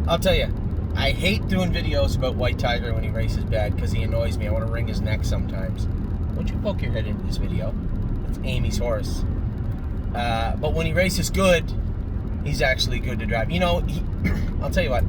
I'll tell you, I hate doing videos about White Tiger when he races bad because he annoys me. I want to wring his neck sometimes. Won't you poke your head into this video? It's Amy's horse. But when he races good, he's actually good to drive. You know, I'll tell you what,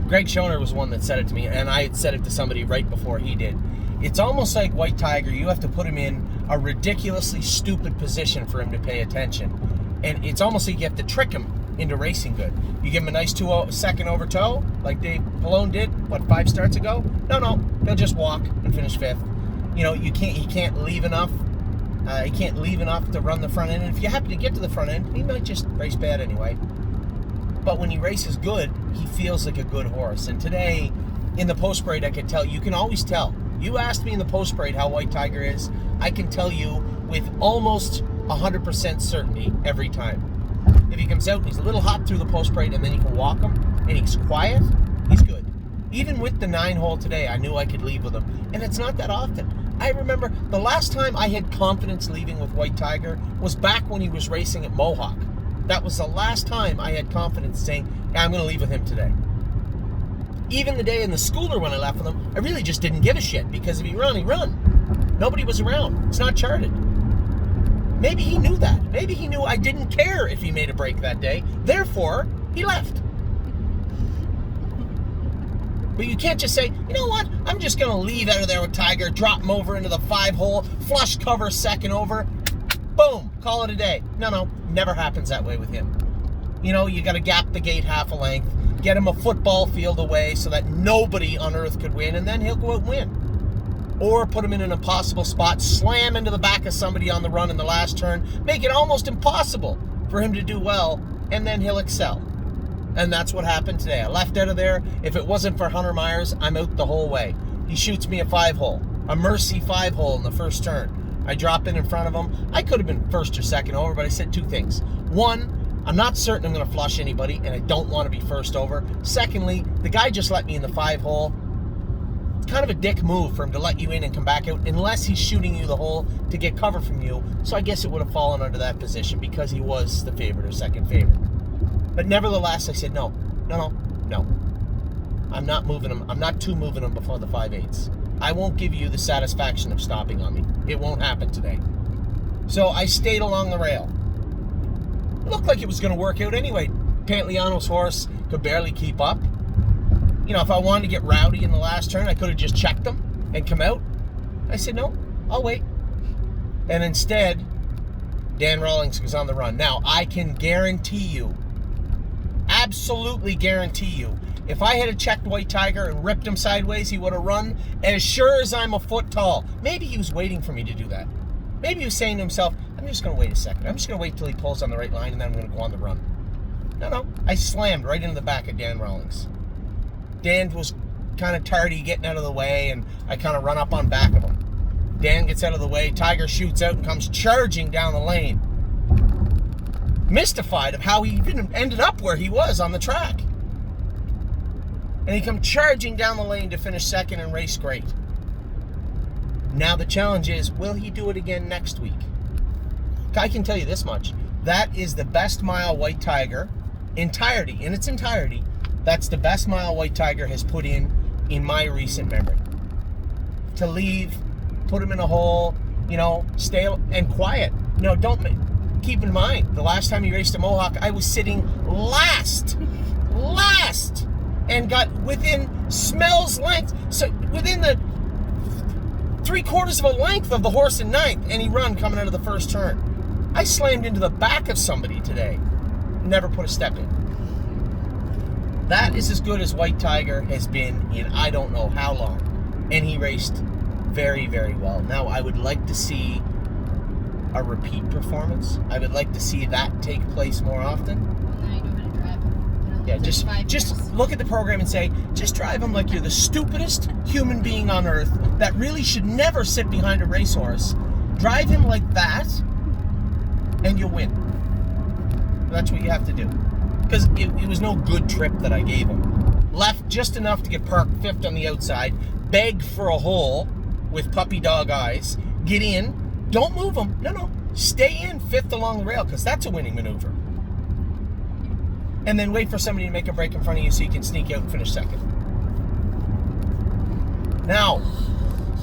Greg Schoner was one that said it to me, and I had said it to somebody right before he did. It's almost like White Tiger, you have to put him in a ridiculously stupid position for him to pay attention. And it's almost like you have to trick him into racing good. You give him a nice 2-second over toe, like Dave Pallone did, 5 starts ago? No, he'll just walk and finish 5th. You know, he can't leave enough. He can't leave enough to run the front end. And if you happen to get to the front end, he might just race bad anyway. But when he races good, he feels like a good horse. And today, in the post-parade, I could tell, you can always tell. You asked me in the post-parade how White Tiger is, I can tell you with almost 100% certainty every time. If he comes out and he's a little hot through the post-parade and then you can walk him and he's quiet, he's good. Even with the 9-hole today, I knew I could leave with him. And it's not that often. I remember the last time I had confidence leaving with White Tiger was back when he was racing at Mohawk. That was the last time I had confidence saying, yeah, I'm going to leave with him today. Even the day in the schooler when I left with him, I really just didn't give a shit because if he run, he run. Nobody was around. It's not charted. Maybe he knew that. Maybe he knew I didn't care if he made a break that day. Therefore, he left. But you can't just say, you know what? I'm just going to leave out of there with Tiger, drop him over into the 5-hole, flush cover second over, boom, call it a day. No, never happens that way with him. You know, you got to gap the gate half a length, get him a football field away so that nobody on earth could win, and then he'll go out and win. Or put him in an impossible spot, slam into the back of somebody on the run in the last turn, make it almost impossible for him to do well, and then he'll excel. And that's what happened today. I left out of there. If it wasn't for Hunter Myers, I'm out the whole way. He shoots me a 5-hole, a mercy 5-hole in the first turn. I drop in front of him. I could have been first or second over, but I said 2 things. 1, I'm not certain I'm going to flush anybody, and I don't want to be first over. Secondly, the guy just let me in the 5-hole. It's kind of a dick move for him to let you in and come back out unless he's shooting you the hole to get cover from you. So I guess it would have fallen under that position because he was the favorite or second favorite. But nevertheless, I said, no. I'm not moving him. I'm not moving him before the 5/8. I won't give you the satisfaction of stopping on me. It won't happen today. So I stayed along the rail. It looked like it was going to work out anyway. Pantliano's horse could barely keep up. You know, if I wanted to get rowdy in the last turn, I could have just checked him and come out. I said, no, I'll wait. And instead, Dan Rawlings was on the run. Now, I can guarantee you, absolutely guarantee you, if I had checked White Tiger and ripped him sideways, he would have run as sure as I'm a foot tall. Maybe he was waiting for me to do that. Maybe he was saying to himself, I'm just going to wait a second. I'm just going to wait till he pulls on the right line and then I'm going to go on the run. No. I slammed right into the back of Dan Rawlings. Dan was kind of tardy getting out of the way, and I kind of run up on back of him. Dan gets out of the way. Tiger shoots out and comes charging down the lane. Mystified of how he even ended up where he was on the track. And he come charging down the lane to finish second and race great. Now the challenge is, will he do it again next week? I can tell you this much. That is the best mile White Tiger, in its entirety, that's the best mile White Tiger has put in my recent memory. To leave, put him in a hole, stay and quiet. Keep in mind, the last time he raced at Mohawk, I was sitting last, and got within smell's length, so within the 3/4 of a length of the horse in 9th, and he run coming out of the first turn. I slammed into the back of somebody today. Never put a step in. That is as good as White Tiger has been in I don't know how long. And he raced very, very well. Now, I would like to see a repeat performance. I would like to see that take place more often. Well, now you know how to drive him. Yeah, just look at the program and say, just drive him like you're the stupidest human being on earth that really should never sit behind a racehorse. Drive him like that, and you'll win. That's what you have to do. Because it was no good trip that I gave him. Left just enough to get parked 5th on the outside, beg for a hole with puppy dog eyes, get in, don't move him. No. Stay in 5th along the rail, because that's a winning maneuver. and then wait for somebody to make a break in front of you so you can sneak out and finish second. Now,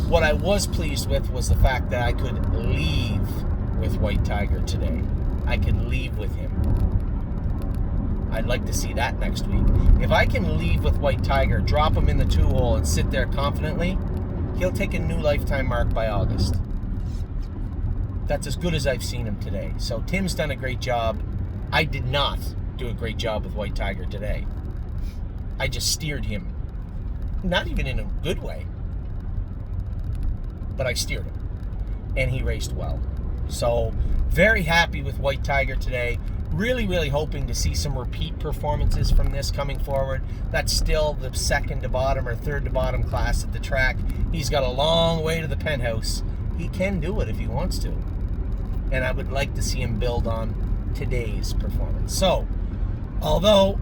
what I was pleased with was the fact that I could leave with White Tiger today. I could leave with him. I'd like to see that next week. If I can leave with White Tiger, drop him in the 2-hole and sit there confidently, he'll take a new lifetime mark by August. That's as good as I've seen him today. So Tim's done a great job. I did not do a great job with White Tiger today. I just steered him. Not even in a good way. But I steered him. And he raced well. So very happy with White Tiger today. Really, really hoping to see some repeat performances from this coming forward. That's still the second to bottom or third to bottom class at the track. He's got a long way to the penthouse. He can do it if he wants to. And I would like to see him build on today's performance. So, although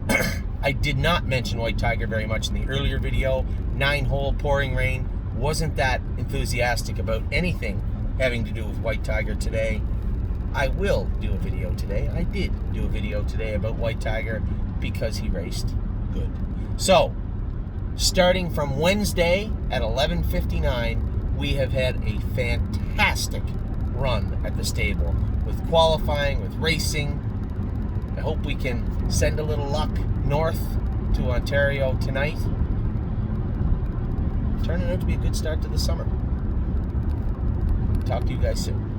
I did not mention White Tiger very much in the earlier video, 9-hole pouring rain, wasn't that enthusiastic about anything having to do with White Tiger today. I will do a video today. I did do a video today about White Tiger because he raced good. So, starting from Wednesday at 11:59, we have had a fantastic run at the stable with qualifying, with racing. I hope we can send a little luck north to Ontario tonight. Turning out to be a good start to the summer. Talk to you guys soon.